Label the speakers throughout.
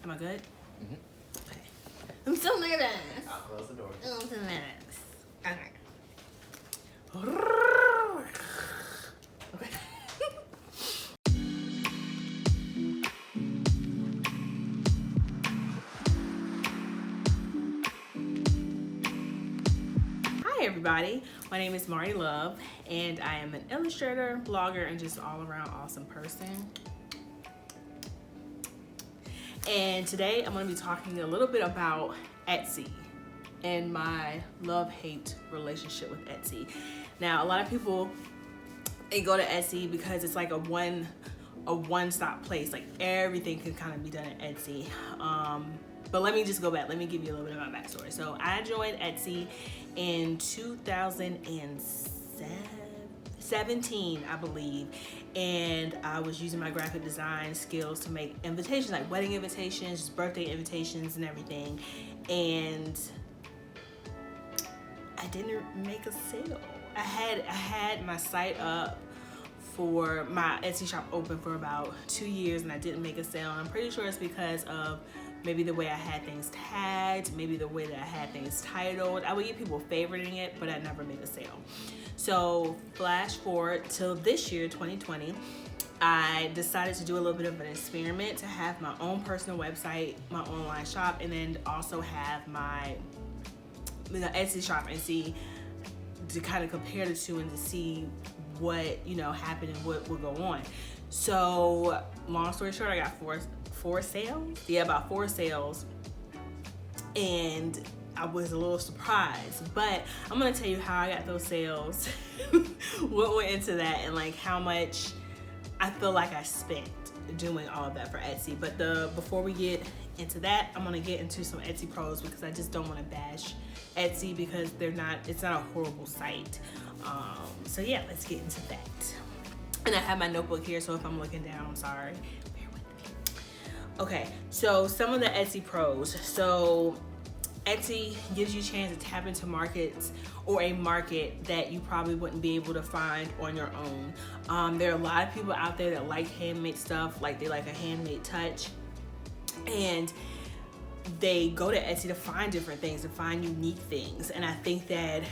Speaker 1: Am I good?
Speaker 2: Mm-hmm.
Speaker 1: Okay. I'm so nervous.
Speaker 2: I'll close the door.
Speaker 1: I'm so nervous. Okay. Okay. Hi everybody, my name is Marty Love and I am an illustrator, blogger, and just all around awesome person. And today I'm going to be talking a little bit about Etsy and my love-hate relationship with Etsy. Now, a lot of people, they go to Etsy because it's like a one-stop place. Like everything can kind of be done at Etsy. But let me just go back. Let me give you a little bit of my backstory. So I joined Etsy in 2017, I believe. And I was using my graphic design skills to make invitations, like wedding invitations, birthday invitations, and everything. And I didn't make a sale. I had my site up for my Etsy shop open for about 2 years and I didn't make a sale. And I'm pretty sure it's because of maybe the way I had things tagged, maybe the way that I had things titled. I would get people favoriting it, but I never made a sale. So flash forward till this year, 2020, I decided to do a little bit of an experiment to have my own personal website, my online shop, and then also have my Etsy shop and see, to kind of compare the two and to see what, happened and what would go on. So long story short, I got four sales. Yeah, about 4 sales. And I was a little surprised, but I'm gonna tell you how I got those sales, what went into that, and like how much I feel like I spent doing all of that for Etsy. But before we get into that, I'm gonna get into some Etsy pros because I just don't want to bash Etsy because it's not a horrible site. So yeah, let's get into that. And I have my notebook here, so if I'm looking down, I'm sorry. Bear with me. Okay, so some of the Etsy pros. So Etsy gives you a chance to tap into markets or a market that you probably wouldn't be able to find on your own. There are a lot of people out there that like handmade stuff, like they like a handmade touch. And they go to Etsy to find different things, to find unique things. And I think that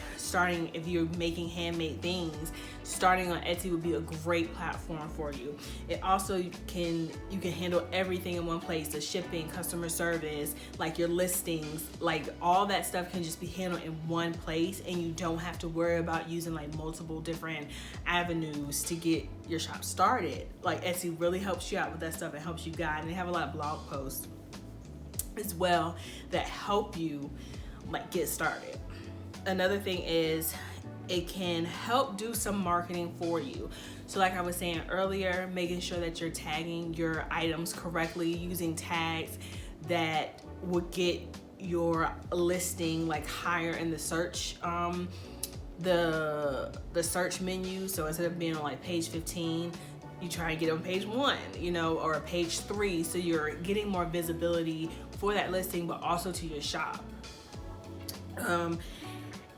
Speaker 1: if you're making handmade things, starting on Etsy would be a great platform for you. It also you can handle everything in one place, the shipping, customer service, like your listings, like all that stuff can just be handled in one place, and you don't have to worry about using like multiple different avenues to get your shop started. Like Etsy really helps you out with that stuff and helps you guide, and they have a lot of blog posts as well that help you like get started. Another thing is it can help do some marketing for you. So like I was saying earlier, making sure that you're tagging your items correctly, using tags that would get your listing like higher in the search the search menu. So instead of being on like page 15, you try and get on page 1, or page 3, so you're getting more visibility for that listing, but also to your shop. And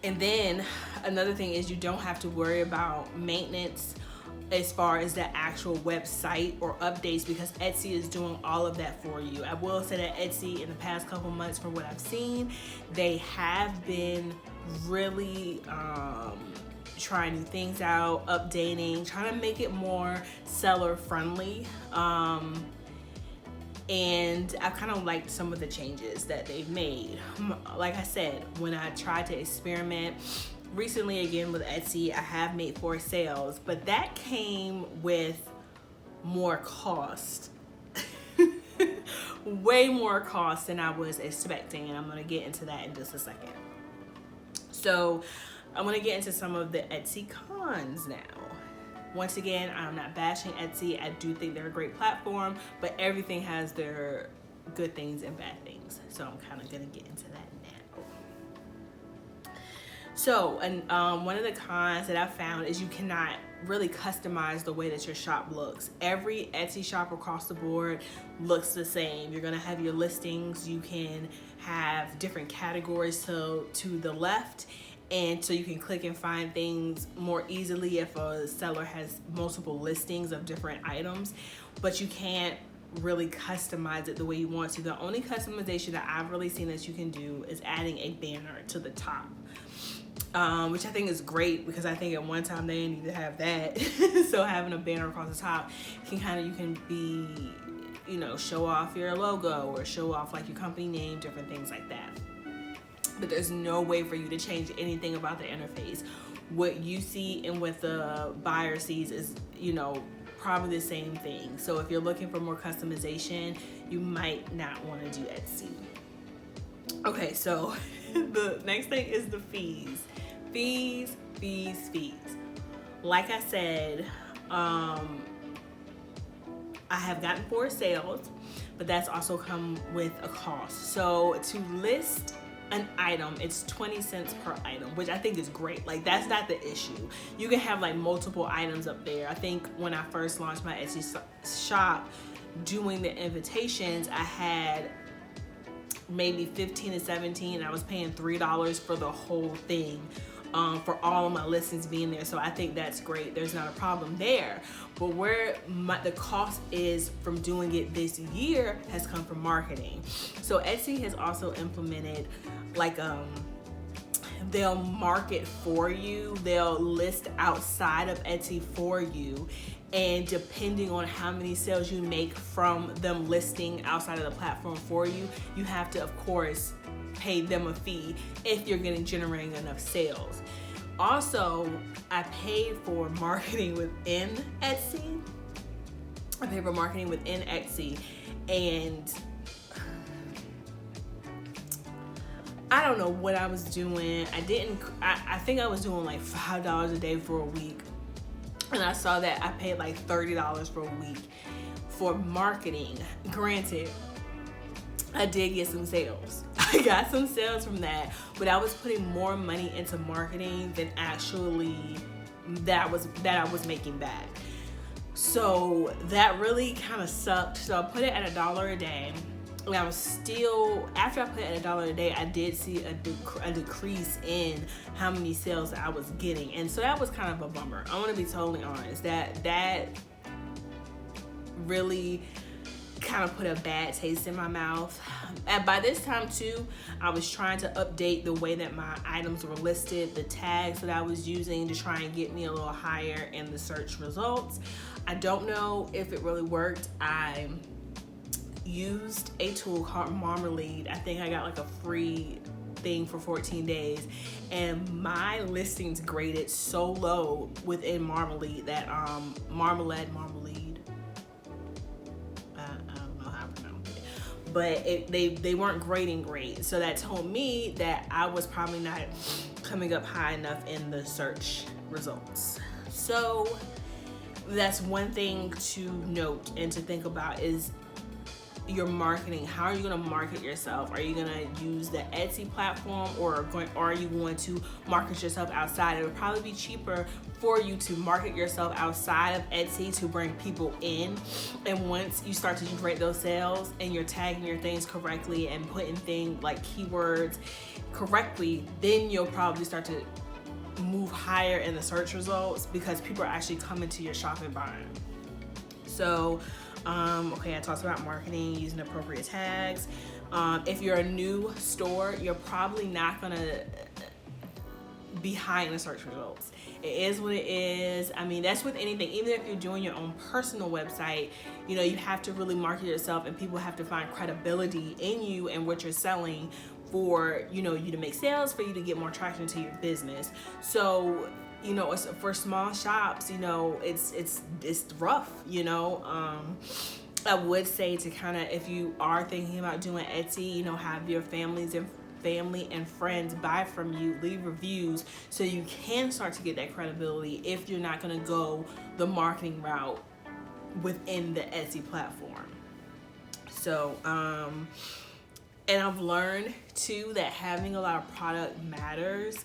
Speaker 1: then another thing is you don't have to worry about maintenance as far as the actual website or updates, because Etsy is doing all of that for you. I will say that Etsy in the past couple months, from what I've seen, they have been really trying new things out, updating, trying to make it more seller friendly. And I kind of liked some of the changes that they've made. Like I said, when I tried to experiment recently again with Etsy, I have made 4 sales, but that came with more cost. Way more cost than I was expecting, and I'm gonna get into that in just a second. So I'm gonna get into some of the Etsy cons now. Once again, I'm not bashing Etsy. I do think they're a great platform, but everything has their good things and bad things. So I'm kind of gonna get into that now. So, one of the cons that I found is you cannot really customize the way that your shop looks. Every Etsy shop across the board looks the same. You're gonna have your listings. You can have different categories to the left, and so you can click and find things more easily if a seller has multiple listings of different items, but you can't really customize it the way you want to. The only customization that I've really seen that you can do is adding a banner to the top, which I think is great, because I think at one time they didn't need to have that. So having a banner across the top you can be, you know, show off your logo or show off like your company name, different things like that. But there's no way for you to change anything about the interface. What you see and what the buyer sees is, you know, probably the same thing. So if you're looking for more customization, you might not want to do Etsy. Okay, so the next thing is the fees. Fees. Like I said, I have gotten 4 sales, but that's also come with a cost. So to list an item, it's 20 cents per item, which I think is great. Like, that's not the issue. You can have like multiple items up there. I think when I first launched my Etsy shop, doing the invitations, I had maybe 15 to 17. I was paying $3 for the whole thing, for all of my listings being there. So I think that's great. There's not a problem there. But where the cost is from doing it this year has come from marketing. So Etsy has also implemented like they'll market for you. They'll list outside of Etsy for you. And depending on how many sales you make from them listing outside of the platform for you, you have to, of course, pay them a fee if you're generating enough sales. Also, I paid for marketing within Etsy. And I don't know what I was doing. I think I was doing like $5 a day for a week. And I saw that I paid like $30 for a week for marketing. Granted, I did get some sales. I got some sales from that, but I was putting more money into marketing than actually that I was making back. So that really kind of sucked. So I put it at $1 a day. And I was still, after I put it at $1 a day, I did see a decrease in how many sales that I was getting. And so that was kind of a bummer. I want to be totally honest. That really kind of put a bad taste in my mouth. And by this time too, I was trying to update the way that my items were listed, the tags that I was using to try and get me a little higher in the search results. I don't know if it really worked. I used a tool called Marmalade. I think I got like a free thing for 14 days, and my listings graded so low within Marmalade that Marmalade. I don't know how to pronounce it, but they weren't grading great. So that told me that I was probably not coming up high enough in the search results. So that's one thing to note and to think about is your marketing. How are you going to market yourself? Are you going to use the Etsy platform, or are you going to market yourself outside? It would probably be cheaper for you to market yourself outside of Etsy to bring people in. And once you start to generate those sales and you're tagging your things correctly and putting things like keywords correctly, then you'll probably start to move higher in the search results because people are actually coming to your shop and buying. So okay, I talked about marketing, using appropriate tags. If you're a new store, you're probably not gonna be high in the search results. It is what it is. I mean, that's with anything. Even if you're doing your own personal website, you know, you have to really market yourself, and people have to find credibility in you and what you're selling for, you know, you to make sales, for you to get more traction to your business. So, you know, for small shops, you know, it's rough, you know. I would say to kind of, if you are thinking about doing Etsy, you know, have your family and friends buy from you, leave reviews, so you can start to get that credibility if you're not going to go the marketing route within the Etsy platform. So, and I've learned too that having a lot of product matters.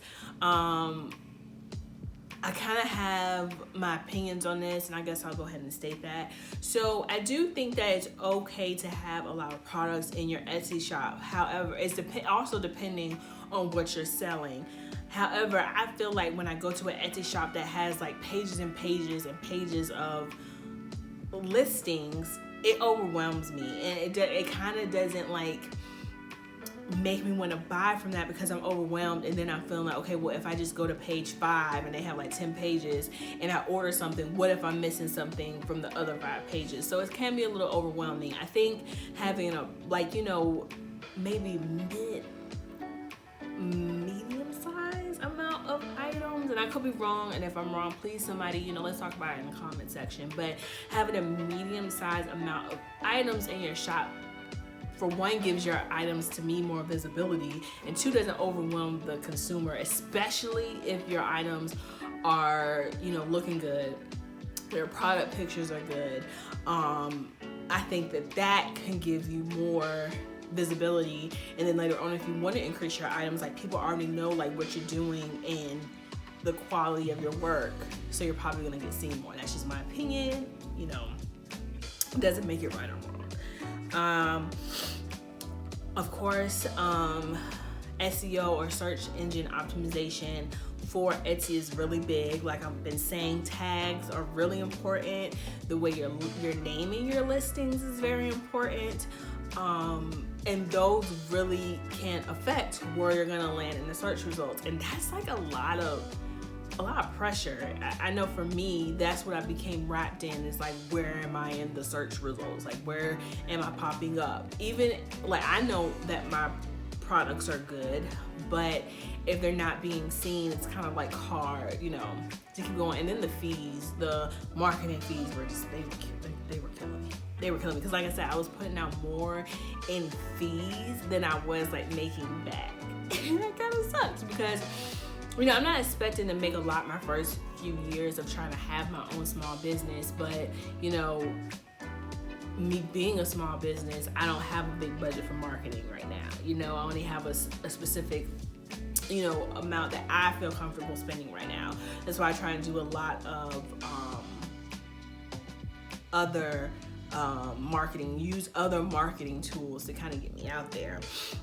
Speaker 1: I kind of have my opinions on this, and I guess I'll go ahead and state that. So I do think that it's okay to have a lot of products in your Etsy shop. However, it's also depending on what you're selling. However, I feel like when I go to an Etsy shop that has like pages and pages and pages of listings, it overwhelms me, and it kind of doesn't like make me want to buy from that because I'm overwhelmed, and then I'm feeling like, okay, well, if I just go to page 5 and they have like 10 pages and I order something, what if I'm missing something from the other 5 pages? So it can be a little overwhelming. I think having a, like, you know, maybe medium size amount of items, and I could be wrong, and if I'm wrong, please somebody, you know, let's talk about it in the comment section. But having a medium size amount of items in your shop, for one, gives your items to me more visibility, and 2, doesn't overwhelm the consumer, especially if your items are, you know, looking good, their product pictures are good. I think that can give you more visibility, and then later on, if you want to increase your items, like, people already know like what you're doing and the quality of your work, so you're probably gonna get seen more. That's just my opinion, you know, it doesn't make it right or wrong. Of course, SEO or search engine optimization for Etsy is really big. Like I've been saying, tags are really important. The way you're naming your listings is very important. And those really can affect where you're gonna land in the search results. And that's like a lot of pressure. I know for me, that's what I became wrapped in, is like, where am I in the search results? Like, where am I popping up? Even like, I know that my products are good, but if they're not being seen, it's kind of like hard, you know, to keep going. And then the fees, the marketing fees were just, they were killing me. They were killing me, because like I said, I was putting out more in fees than I was like making back. And that kind of sucks, because, you know, I'm not expecting to make a lot my first few years of trying to have my own small business, but, you know, me being a small business, I don't have a big budget for marketing right now. You know, I only have a specific, you know, amount that I feel comfortable spending right now. That's why I try and do a lot of use other marketing tools to kind of get me out there.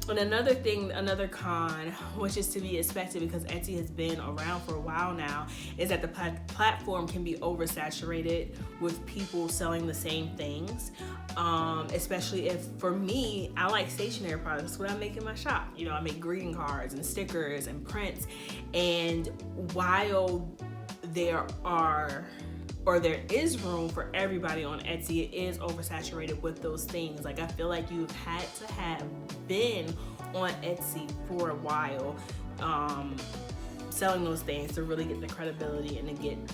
Speaker 1: And another con, which is to be expected because Etsy has been around for a while now, is that the platform can be oversaturated with people selling the same things. Especially if, for me, I like stationery products. That's what I make in my shop. You know, I make greeting cards and stickers and prints. And while there is room for everybody on Etsy, it is oversaturated with those things. Like, I feel like you've had to have been on Etsy for a while, selling those things to really get the credibility and to get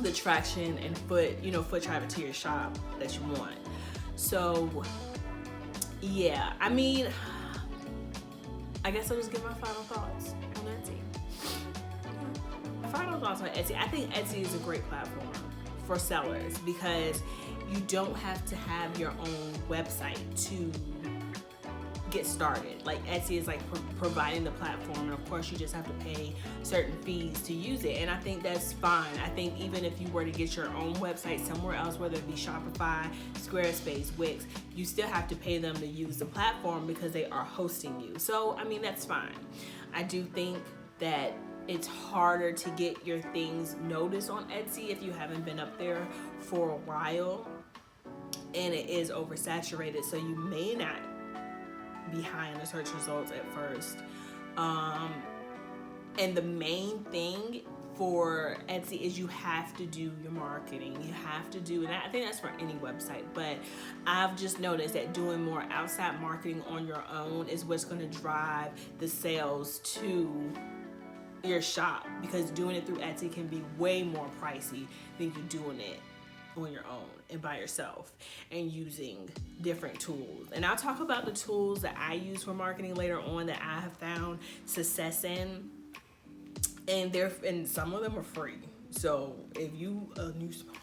Speaker 1: the traction and foot traffic to your shop that you want. So yeah, I mean, I guess I'll just give my final thoughts on Etsy. Final thoughts on Etsy. I think Etsy is a great platform for sellers because you don't have to have your own website to get started. Like, Etsy is like providing the platform, and of course you just have to pay certain fees to use it, and I think that's fine. I think even if you were to get your own website somewhere else, whether it be Shopify, Squarespace, Wix, you still have to pay them to use the platform because they are hosting you. So I mean, that's fine. I do think that it's harder to get your things noticed on Etsy if you haven't been up there for a while, and it is oversaturated, so you may not be high in the search results at first. And the main thing for Etsy is you have to do your marketing. You have to do, and I think that's for any website, but I've just noticed that doing more outside marketing on your own is what's going to drive the sales to your shop, because doing it through Etsy can be way more pricey than you doing it on your own and by yourself and using different tools. And I'll talk about the tools that I use for marketing later on that I have found success in, and some of them are free. So if you a new small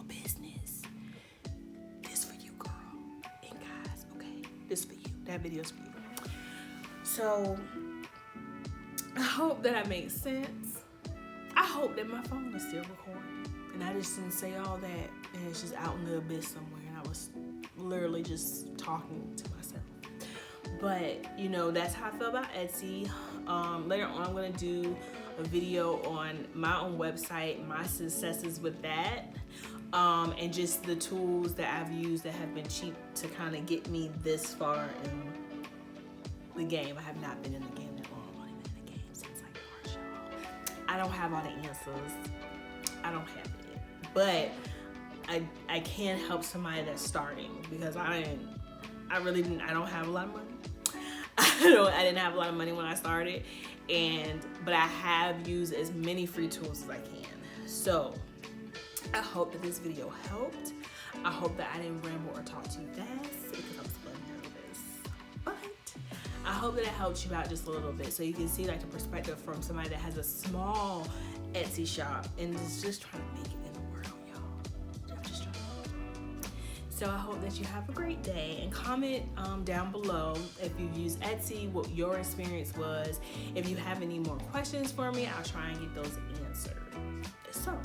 Speaker 1: business, this for you, girl and guys. Okay, this for you. That video's for you. So I hope that I make sense. I hope that my phone is still recording and I just didn't say all that and it's just out in the abyss somewhere and I was literally just talking to myself. But, you know, that's how I feel about Etsy. Later on, I'm going to do a video on my own website, my successes with that, and just the tools that I've used that have been cheap to kind of get me this far in the game. I have not been in the game that long. I've only been in the game since like March, y'all. I don't have all the answers. I don't have it, but I can help somebody that's starting, because I don't have a lot of money. I didn't have a lot of money when I started, but I have used as many free tools as I can. So I hope that this video helped. I hope that I didn't ramble or talk too fast, because I'm still nervous. But I hope that it helped you out just a little bit, so you can see like a perspective from somebody that has a small Etsy shop and is just trying to make it in the world, y'all. I'm just trying to. So I hope that you have a great day, and comment down below if you've used Etsy, what your experience was. If you have any more questions for me, I'll try and get those answered. So